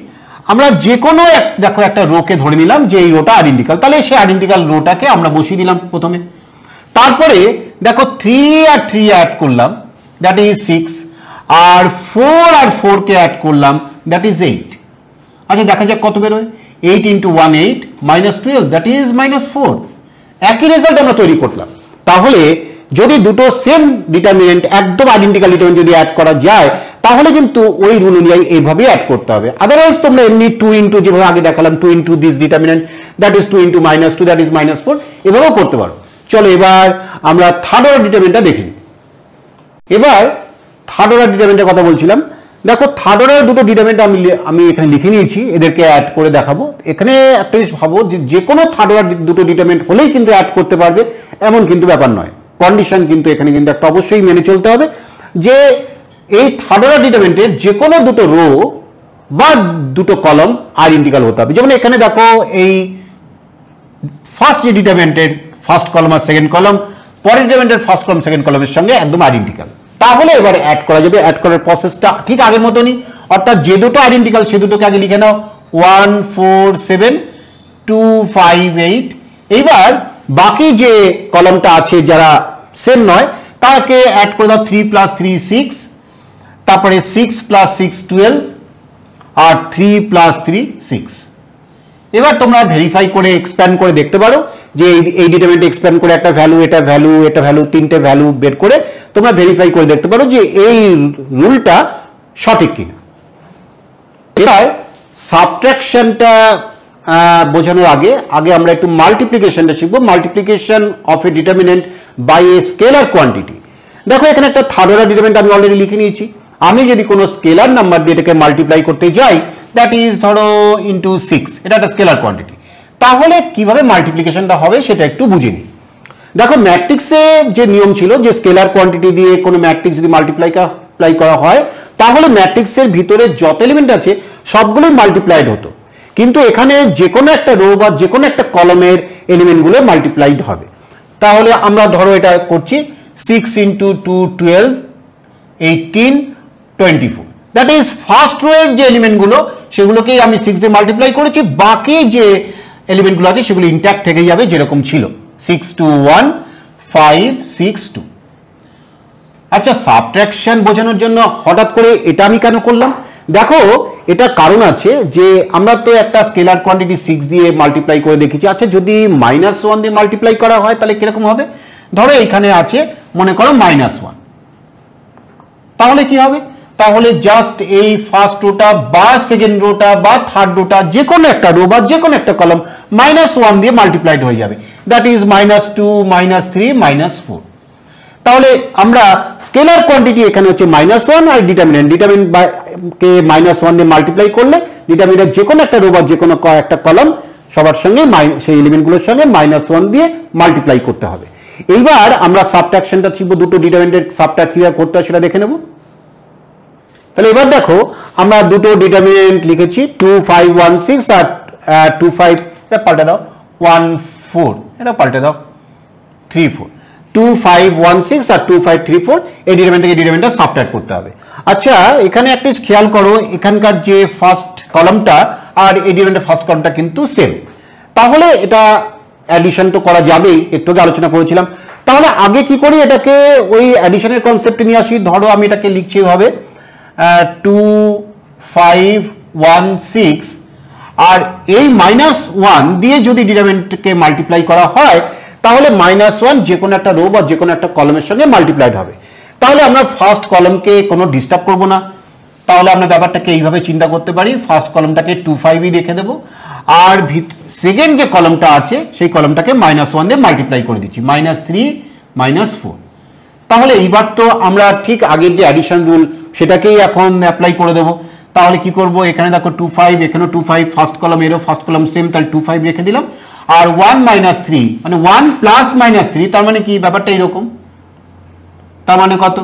আমরা যে কোনো দেখো একটা রোকে ধরে নিলাম যে এই রোটা আইডেন্টিক্যাল, তাহলে সেই আইডেন্টিক্যাল রোটাকে আমরা বসিয়ে দিলাম প্রথমে। তারপরে দেখো 3 আর 3 অ্যাড করলাম, দ্যাট ইজ 6, আর 4 আর 4 কে অ্যাড করলাম, দ্যাট ইজ 8। আচ্ছা দেখা যাক কত বেরোয়। 8 into 1 8 minus 12, that is minus 4। একই রেজাল্ট আমরা তৈরি করলাম। তাহলে যদি দুটো সেম ডিটারমিনেন্ট একদম আইডেন্টিক্যাল ডিটারমিনেন্ট যদি অ্যাড করা যায়, তাহলে কিন্তু ওই রুল অনুযায়ী এইভাবে অ্যাড করতে হবে। আদারওয়াইজ তোমরা এমনি 2 ইন্টু, যেভাবে আগে দেখালাম 2 into this determinant, that is 2 into minus 2, that is minus 4, এভাবেও করতে পারো। চলো এবার আমরা থার্ড অর্ডার ডিটারমিনেন্টটা দেখি। এবার থার্ড অর্ডার ডিটারমিনেন্টের কথা বলছিলাম। দেখো থার্ড অর্ডার দুটো ডিটারমিনেন্ট আমি এখানে লিখে নিয়েছি, এদেরকে অ্যাড করে দেখাবো। এখানে একটা জিনিস ভাবো যে কোনো থার্ড অর্ডার দুটো ডিটারমিনেন্ট হলেই কিন্তু অ্যাড করতে পারবে এমন কিন্তু ব্যাপার নয়। কন্ডিশন কিন্তু এখানে কিন্তু একটা অবশ্যই মেনে চলতে হবে যে এই থার্ড অর্ডার ডিটারমিনেন্টের যে কোনো দুটো রো বা দুটো কলম আইডেন্টিক্যাল হতে হবে। যেমন এখানে দেখো এই ফার্স্ট যে ডিটারমিনেন্টের ফার্স্ট কলম আর সেকেন্ড কলম পরের ডিটারমিনেন্টের ফার্স্ট কলম সেকেন্ড কলমের সঙ্গে একদম আইডেন্টিক্যাল, তাহলে এবারে অ্যাড করা যাবে। অ্যাড করার প্রসেসটা ঠিক আগের মতনই, অর্থাৎ যে দুটো আইডেন্টিক্যাল সে দুটোকে আগে লিখে নাও 1 4 7 2 5 8। এইবার বাকি যে কলমটা আছে যারা সেম নয় তাকে অ্যাড করে দাও 3 প্লাস 3 6, তারপরে 6 প্লাস 6 12, আর 3 প্লাস 3 6। এবার তোমরা ভেরিফাই করে এক্সপ্যান্ড করে দেখতে পারো যে এই ডিটারমিনেন্ট এক্সপ্যান্ড করে একটা ভ্যালু, এটা ভ্যালু, এটা ভ্যালু, তিনটে ভ্যালু বের করে তোমরা ভেরিফাই করে দেখতে পারো যে এই রুলটা সঠিক কিনা। এবার সাবট্রাকশনটা বোঝানোর আগে আমরা একটু মাল্টিপ্লিকেশনটা শিখবো। Multiplication of a determinant by a scalar quantity. দেখো এখানে একটা থার্ড অর্ডার ডিটারমিনেন্ট আমি অলরেডি লিখে নিয়েছি। আমি যদি কোনো স্কেলার নাম্বার দিয়ে এটাকে মাল্টিপ্লাই করতে যাই, দ্যাট ইজ ধরো ইন্টু 6, এটা একটা স্কেলার কোয়ান্টিটি, তাহলে কিভাবে মাল্টিপ্লিকেশনটা হবে সেটা একটু বুঝে নিই। দেখো ম্যাট্রিক্সে যে নিয়ম ছিল যে স্কেলার কোয়ান্টিটি দিয়ে কোনো ম্যাট্রিক্স যদি মাল্টিপ্লাই করা হয় তাহলে ম্যাট্রিক্সের ভিতরে যত এলিমেন্ট আছে সবগুলোই মাল্টিপ্লাইড হতো, কিন্তু এখানে যে কোনো একটা রো বা যে কোনো একটা কলমের এলিমেন্টগুলো মাল্টিপ্লাইড হবে। তাহলে আমরা ধরো এটা করছি 6 into 2 12 18 24, that is first row এর যে এলিমেন্টগুলো সেগুলোকেই আমি 6 দিয়ে মাল্টিপ্লাই করেছি, বাকি যে এলিমেন্টগুলো আছে সেগুলো ইনট্যাক্ট থেকে যাবে যেরকম ছিল 6 2 1 5 6 2। আচ্ছা সাবট্রাকশন বোঝানোর জন্য হঠাৎ করে এটা আমি কেন করলাম? দেখো এটা কারণ আছে যে আমরা তো একটা স্কেলার কোয়ান্টিটি 6 দিয়ে মাল্টিপ্লাই করে দেখেছি। আচ্ছা যদি -1 দিয়ে মাল্টিপ্লাই করা হয় তাহলে কিরকম হবে? ধরো এখানে আছে মনে করো -1, তাহলে কি হবে? তাহলে জাস্ট এই ফার্স্ট রোটা বা সেকেন্ড রোটা বা থার্ড রোটা যে কোনো একটা রো বা যে কোনো একটা কলম -1 দিয়ে মাল্টিপ্লাইড হয়ে যাবে, দ্যাট ইজ -2 -3 -4। তাহলে আমরা স্কেলার কোয়ান্টিটি এখানে হচ্ছে -1 আর ডিটারমিনেন্ট কে -1 দিয়ে মাল্টিপ্লাই করলে ডিটারমিনেন্টের যে কোনো একটা রো বা যে কোনো একটা কলম সবার সঙ্গে সেই এলিমেন্টগুলোর সঙ্গে -1 দিয়ে মাল্টিপ্লাই করতে হবে। এইবার আমরা সাবট্রাকশনটা শিখবো, দুটো ডিটারমিনেন্টের সাবট্রাক্ট কিভাবে করতে হয় সেটা দেখে নেব। তাহলে এবার দেখো আমরা দুটো ডিটারমিনেন্ট লিখেছি 2 5 1 6 আর 2 5, এটা পাল্টে দাও 1 4, এটা পাল্টে দাও 3 4, 2 5 1 6 আর 2 5 3 4, এই ডিটারমিনেন্ট থেকে ডিটারমিনেন্টটা সাবট্রাক্ট করতে হবে। আচ্ছা এখানে একটা খেয়াল করো, এখানকার যে ফার্স্ট কলামটা আর এই ডিটারমিনেন্টের ফার্স্ট কলামটা কিন্তু সেম, তাহলে এটা অ্যাডিশন তো করা যাবেই, একটু আগে আলোচনা করেছিলাম। তাহলে আগে কি করি, এটাকে ওই অ্যাডিশনের কনসেপ্টে নিয়ে আসি। ধরো আমি এটাকে লিখছি এভাবে 2 5 1 6 আর এই -1 দিয়ে যদি ডিটারমিনেন্টকে মাল্টিপ্লাই করা হয় তাহলে -1 যে কোনো একটা রো বা যে কোনো একটা কলামের সঙ্গে মাল্টিপ্লাইড হবে। তাহলে আমরা ফার্স্ট কলামকে কোনো ডিস্টার্ব করব না, তাহলে আমরা ব্যাপারটাকে এইভাবে চিন্তা করতে পারি, ফার্স্ট কলামটাকে 25 রেখে দেবো, আর সেকেন্ড যে কলামটা আছে সেই কলামটাকে -1 দিয়ে মাল্টিপ্লাই করে দিচ্ছি, -3 -4। তাহলে এইবার তো আমরা ঠিক আগের যে অ্যাডিশন রুল সেটাকেই এখন অ্যাপ্লাই করে দেবো। তাহলে কি করব, এখানে দেখো 25, এখানেও 25, ফার্স্ট কলাম এরও ফার্স্ট কলাম সেম, তাহলে 25 রেখে দিলাম। আর 1 - 3 মানে 1 + -3, তার মানে কি ব্যাপারটা এরকম, তার মানে কত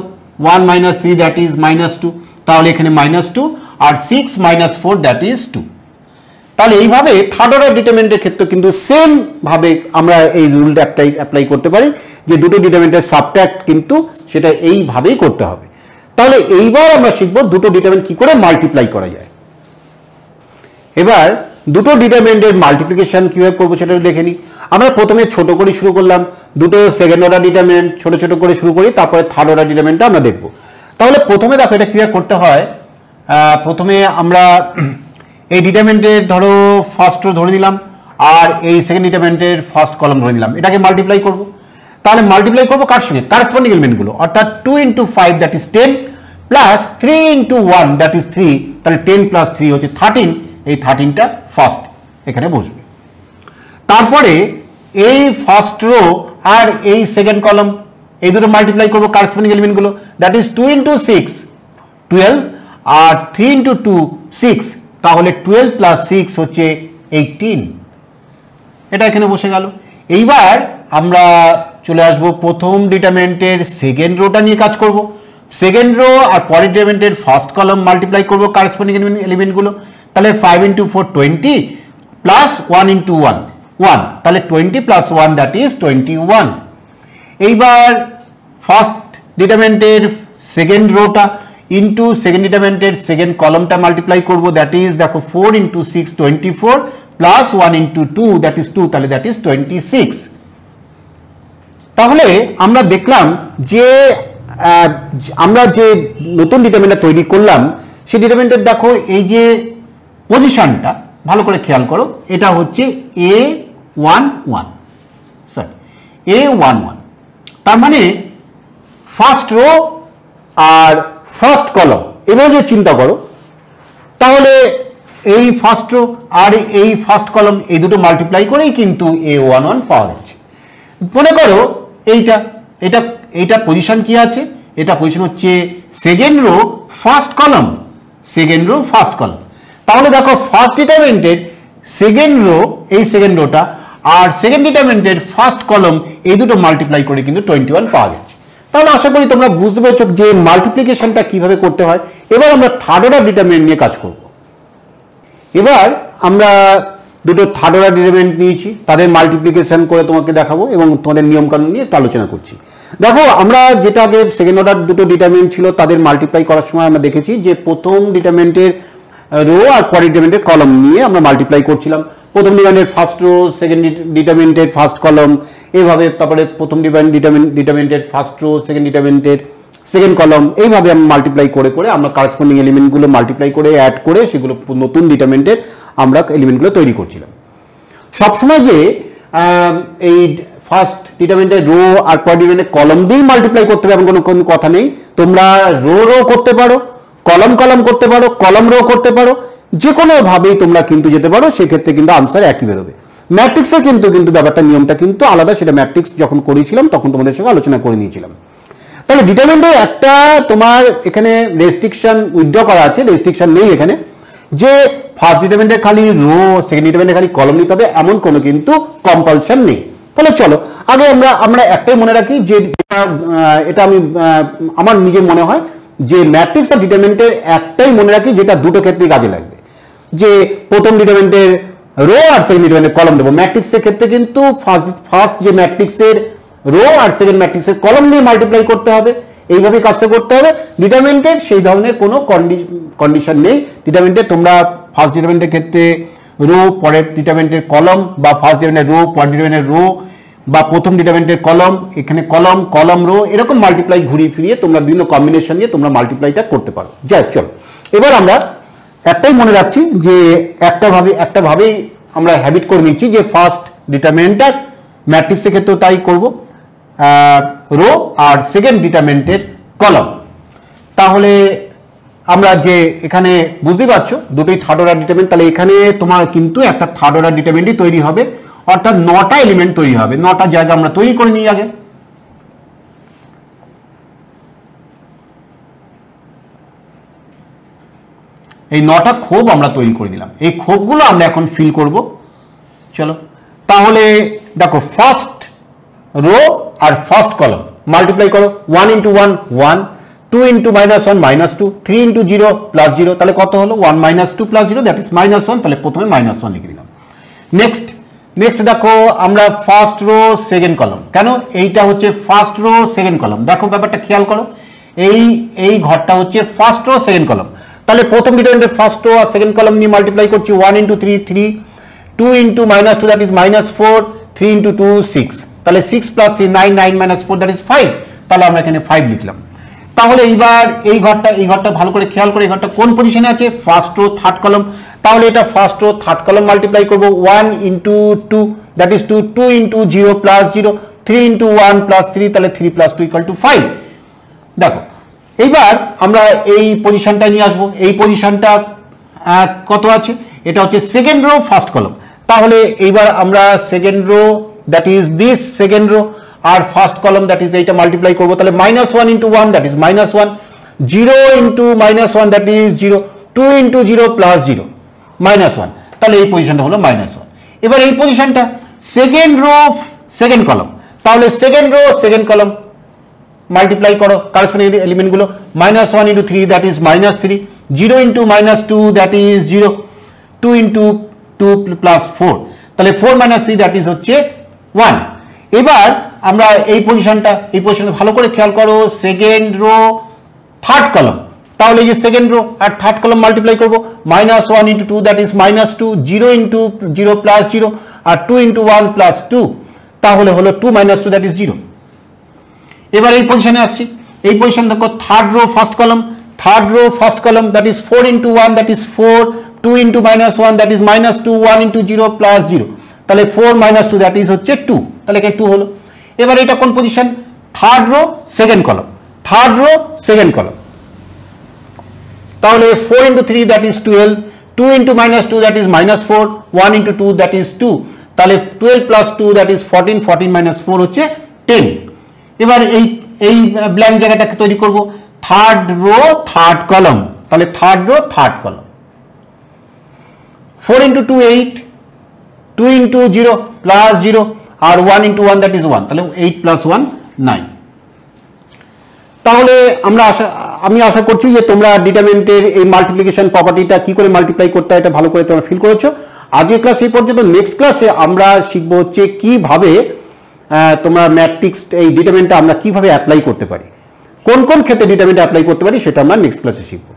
1 - 3 দ্যাট ইজ -2, তাহলে এখানে -2, আর 6 - 4 দ্যাট ইজ 2। তাহলে এইভাবে থার্ড অর্ডার ডিটারমিনেন্টের ক্ষেত্রে কিন্তু সেম ভাবে আমরা এই রুলটা অ্যাপ্লাই করতে পারি যে দুটো ডিটারমিনেন্টের সাবট্রাক্ট কিন্তু সেটা এইভাবেই করতে হবে। তাহলে এইবার আমরা শিখব দুটো ডিটারমিনেন্ট কি করে মাল্টিপ্লাই করা যায়। এবার দুটো ডিটারমিনেন্টের মাল্টিপ্লিকেশন কিভাবে করবো সেটা দেখে নিই। আমরা প্রথমে ছোট করে শুরু করলাম, দুটো সেকেন্ড অর্ডার ডিটারমিনেন্ট ছোট ছোট করে শুরু করি, তারপরে থার্ড অর্ডার ডিটারমিনেন্টটা আমরা দেখব। তাহলে প্রথমে দেখো এটা কিভাবে করতে হয়। প্রথমে আমরা এই ডিটারমিনেন্টের ধরো ফার্স্ট রো ধরে নিলাম, আর এই সেকেন্ড ডিটারমিনেন্টের ফার্স্ট কলাম ধরে নিলাম, এটাকে মাল্টিপ্লাই করব। তাহলে মাল্টিপ্লাই করবো কার সঙ্গে, কারেসপন্ডিং এলিমেন্টগুলো, অর্থাৎ 2 × 5 that is 10 plus 3 × 1 that is 3, তাহলে 10 + 3 হচ্ছে 13, এই 13টা ফার্স্ট এখানে বসবে। তারপরে এই ফার্স্ট রো আর এই সেকেন্ড কলাম এই দুটো মাল্টিপ্লাই করবো কারেসপন্ডিং এলিমেন্টগুলো, দ্যাট ইজ 2 × 6 12, আর 3 × 2 6, তাহলে 12 + 6 হচ্ছে 18, এটা এখানে বসে গেল। এইবার আমরা চলে আসবো প্রথম ডিটারমিনেন্টের সেকেন্ড রোটা নিয়ে কাজ করব। সেকেন্ড রো আর পরের ডিটারমিনেন্টের ফার্স্ট কলাম মাল্টিপ্লাই করবো কারেসপন্ডিং এলিমেন্টগুলো, তাহলে 5 × 4 20 প্লাস 1 × 1 1, তাহলে 20 + 1 দ্যাট ইজ 21। এইবার ফার্স্ট ডিটারমিনেন্টের সেকেন্ড রোটা ইন্টু সেকেন্ড ডিটারমিনেন্টের সেকেন্ড কলামটা মাল্টিপ্লাই করবো, দ্যাট ইজ দেখো 4 × 6 24 প্লাস 1 × 2 দ্যাট ইজ 2, তাহলে দ্যাট ইজ 26। তাহলে আমরা দেখলাম যে আমরা যে নতুন ডিটারমিনেন্ট তৈরি করলাম সেই ডিটারমিনেন্টের দেখো এই যে পজিশনটা ভালো করে খেয়াল করো, এটা হচ্ছে A11, সরি A11, তার মানে ফার্স্ট রো আর ফার্স্ট কলাম এবার যে চিন্তা করো, তাহলে এই ফার্স্ট রো আর এই ফার্স্ট কলাম এই দুটো মাল্টিপ্লাই করেই কিন্তু A11 পাওয়া যাচ্ছে। মনে করো এইটা এটা এইটা পজিশন কি আছে, এটা পজিশন হচ্ছে second rho first column, second rho first column. তাহলে দেখো ফার্স্ট ডিটারমিনেন্টের সেকেন্ড রো এই সেকেন্ড রোটা আর সেকেন্ড ডিটারমিনেন্টের ফার্স্ট কলাম এই দুটো মাল্টিপ্লাই করে কিন্তু 21 পাওয়া গেছে। তাহলে আশা করি তোমরা বুঝতে পেরেছো যে মাল্টিপ্লিকেশনটা কিভাবে করতে হয়। এবার আমরা থার্ড অর্ডার ডিটারমিনেন্ট নিয়ে কাজ করব। এবার আমরা দুটো থার্ড অর্ডার ডিটারমিনেন্ট নিয়েছি, তাদের মাল্টিপ্লিকেশন করে তোমাকে দেখাবো এবং তোমাদের নিয়মকানুন নিয়ে একটু আলোচনা করছি। দেখো আমরা যেটা আগে সেকেন্ড অর্ডার দুটো ডিটারমিনেন্ট ছিল তাদের মাল্টিপ্লাই করার সময় আমরা দেখেছি যে প্রথম ডিটারমিনেন্টের রো আর পরের ডিটারমিনেন্টের কলাম নিয়ে আমরা মাল্টিপ্লাই করছিলাম। প্রথম ডিটারমিনেন্টের ফার্স্ট রো, সেকেন্ড ডিটারমিনেন্টের ফার্স্ট কলাম, এইভাবে তারপরে প্রথম ডিটারমিনেন্টের ফার্স্ট রো, সেকেন্ড ডিটারমিনেন্টের সেকেন্ড কলাম, এইভাবে আমরা মাল্টিপ্লাই করে করে আমরা কারেসপন্ডিং এলিমেন্টগুলো মাল্টিপ্লাই করে অ্যাড করে সেগুলো নতুন ডিটারমিনেন্টের আমরা এলিমেন্টগুলো তৈরি করছিলাম। সবসময় যে এই ফার্স্ট ডিটারমিনেন্টের রো আর পরের ডিটারমিনেন্টের কলাম দিয়েই মাল্টিপ্লাই করতে হবে এমন কোনো কথা নেই। তোমরা রো রো করতে পারো, কলাম কলাম করতে পারো, কলাম রো করতে পারো, যে কোনোভাবেই তোমরা কিন্তু যেতে পারো, সেক্ষেত্রে কিন্তু আনসার একই বেরোবে। ম্যাট্রিক্সের কিন্তু ব্যাপারটা নিয়মটা কিন্তু আলাদা, সেটা ম্যাট্রিক্স যখন করেছিলাম তখন তোমাদের সঙ্গে আলোচনা করে নিয়েছিলাম। তাহলে ডিটারমিনেন্টের একটা তোমার এখানে রেস্ট্রিকশন উইথড্র করা আছে, রেস্ট্রিকশন নেই এখানে যে ফার্স্ট ডিটারমিনেন্টে খালি রো, সেকেন্ড ডিটারমিনেন্টে খালি কলাম নিতে হবে এমন কোনো কিন্তু কম্পালশন নেই। তাহলে চলো আগে আমরা একটাই মনে রাখি যে এটা আমি আমার নিজের মনে হয় যে ম্যাট্রিক্স আর ডিটারমিনেন্টের একটাই মনে রাখি যেটা দুটো ক্ষেত্রেই কাজে লাগবে, যে প্রথম ডিটারমিনেন্টের রো আর সেকেন্ড ডিটারমিনেন্টের কলাম দেবো। ম্যাট্রিক্সের ক্ষেত্রে কিন্তু ফার্স্ট যে ম্যাট্রিক্সের রো আর সেকেন্ড ম্যাট্রিক্সের কলাম নিয়ে মাল্টিপ্লাই করতে হবে, এইভাবে কাজটা করতে হবে। ডিটারমিনেন্টের সেই ধরনের কোনো কন্ডিশন নেই। ডিটারমিনেন্টের তোমরা ফার্স্ট ডিটারমিনেন্টের ক্ষেত্রে রো পরের ডিটারমিনেন্টের কলাম, বা ফার্স্ট ডিটারমিনেন্টের রো পরের ডিটারমিনেন্টের রো, বা প্রথম ডিটারমিনেন্টের কলাম এখানে কলাম কলাম রো, এরকম মাল্টিপ্লাই ঘুরিয়ে ফিরিয়ে তোমরা বিভিন্ন কম্বিনেশন দিয়ে তোমরা মাল্টিপ্লাইটা করতে পারো। যাই চলো এবার আমরা একটাই মনে রাখছি যে একটা ভাবেই আমরা হ্যাবিট করে নিচ্ছি যে ফার্স্ট ডিটারমিনেন্টটা ম্যাট্রিক্সের ক্ষেত্রেও তাই করব, রো আর সেকেন্ড ডিটারমিনেন্টের কলাম। তাহলে আমরা যে এখানে বুঝতে পারছো দুটোই থার্ড অর্ডার ডিটারমিনেন্ট, তাহলে এখানে তোমার কিন্তু একটা থার্ড অর্ডার ডিটারমিনেন্টই তৈরি হবে, অর্থাৎ 9টা এলিমেন্ট তৈরি হবে। 9টা জায়গা আমরা তৈরি করে নিই আগে। এই 9টা খোপ আমরা তৈরি করে নিলাম, এই খোপগুলো আমরা এখন ফিল করব। চলো তাহলে দেখো ফার্স্ট রো আর ফার্স্ট কলাম মাল্টিপ্লাই করো, 1 × 1 1, 2 × -1 -2, 3 × 0 +0, তাহলে কত হলো 1 - 2 + 0 দ্যাট ইজ -1, তাহলে প্রথমে -1 লিখে দিলাম। নেক্সট দেখো আমরা ফার্স্ট রো সেকেন্ড কলাম, কেন এইটা হচ্ছে ফার্স্ট রো সেকেন্ড কলাম, দেখো ব্যাপারটা খেয়াল করো, এই ঘরটা হচ্ছে ফার্স্ট রো সেকেন্ড কলাম, তাহলে প্রথম ডিটারমিনেন্টের ফার্স্ট রো আর সেকেন্ড কলাম নিয়ে মাল্টিপ্লাই করছি, 1 × 3 3, 2 × -2 দ্যাট ইজ -4, 3 × 2 6, তাহলে 6 + 3 9, 9 - 4 দ্যাট ইজ 5, তাহলে আমরা এখানে 5 লিখলাম। তাহলে এইবার এই ঘরটা ভালো করে খেয়াল করে, এই ঘরটা কোন পজিশনে আছে, ফার্স্ট রো থার্ড কলাম, তাহলে এটা first row third column multiply করব, 1 × 2 দ্যাট ইজ 2, 2 × 0 + 0, 3 × 1 + 3, তাহলে 3 + 2 = 5। দেখো এইবার আমরা এই পজিশনটা নিয়ে আসবো, এই পজিশনটা কত আছে, এটা হচ্ছে সেকেন্ড রো ফার্স্ট কলাম, তাহলে এইবার আমরা second row that is this second row আর ফার্স্ট কলাম দ্যাট ইজ এইটা মাল্টিপ্লাই করবো, তাহলে -1 × 1 দ্যাট ইজ -1, 0 × -1 দ্যাট ইজ 0, 2 × 0 + 0 -1, তাহলে এই পজিশনটা হলো -1। এবার এই পজিশনটা সেকেন্ড রো সেকেন্ড কলাম, তাহলে second row second column multiply করো কারেসপন্ডিং এলিমেন্টগুলো, -1 × 3 দ্যাট ইজ -3, 0 × -2 দ্যাট ইজ 0, 2 × 2 + 4, তাহলে 4 - 3 দ্যাট ইজ হচ্ছে 1। এবার আমরা এই পজিশনটা ভালো করে খেয়াল করো, সেকেন্ড রো থার্ড কলাম, তাহলে এই যে সেকেন্ড রো আর থার্ড কলাম মাল্টিপ্লাই করবো, -1 × 2 দ্যাট ইজ -2, 0 × 0 + 0 আর 2 × 1 + 2, তাহলে হলো 2 - 2 দ্যাট ইজ 0। এবার এই পজিশনে আসছি, এই পজিশন দেখো third rho first column that is 4 × 1 that is 4, 2 × -1 that is -2, 1 × 0 + 0, তাহলে 4 - 2 দ্যাট ইজ হচ্ছে 2, তাহলে এখানে 2 হলো। এবার এটা কোন position, third rho second column, তাহলে 4 × 3 that is 12, 2 × -2 that is -4, 1 × 2 that is 2, তাহলে 12 + 2 দ্যাট ইজ 14, 14 - 4 হচ্ছে 10। এবার এই ব্ল্যাঙ্ক জায়গাটাকে তৈরি করব, থার্ড রো থার্ড কলাম, তাহলে থার্ড রো থার্ড কলাম, 4 × 2 8, 2 × 0 + 0 আর 1 × 1 দ্যাট ইজ 1, তাহলে 8 + 1 9। তাহলে আমি আশা করছি যে তোমরা ডিটারমিনেন্টের এই মাল্টিপ্লিকেশন প্রপার্টিটা কি করে মাল্টিপ্লাই করতে হয় এটা ভালো করে তোমরা ফিল করেছো। আজকের ক্লাস এই পর্যন্ত, নেক্সট ক্লাসে আমরা শিখবো হচ্ছে কিভাবে তোমরা ম্যাট্রিক্স এই ডিটারমিনেন্টটা আমরা কিভাবে অ্যাপ্লাই করতে পারি, কোন কোন ক্ষেত্রে ডিটারমিনেন্ট অ্যাপ্লাই করতে পারি সেটা আমরা নেক্সট ক্লাসে শিখবো।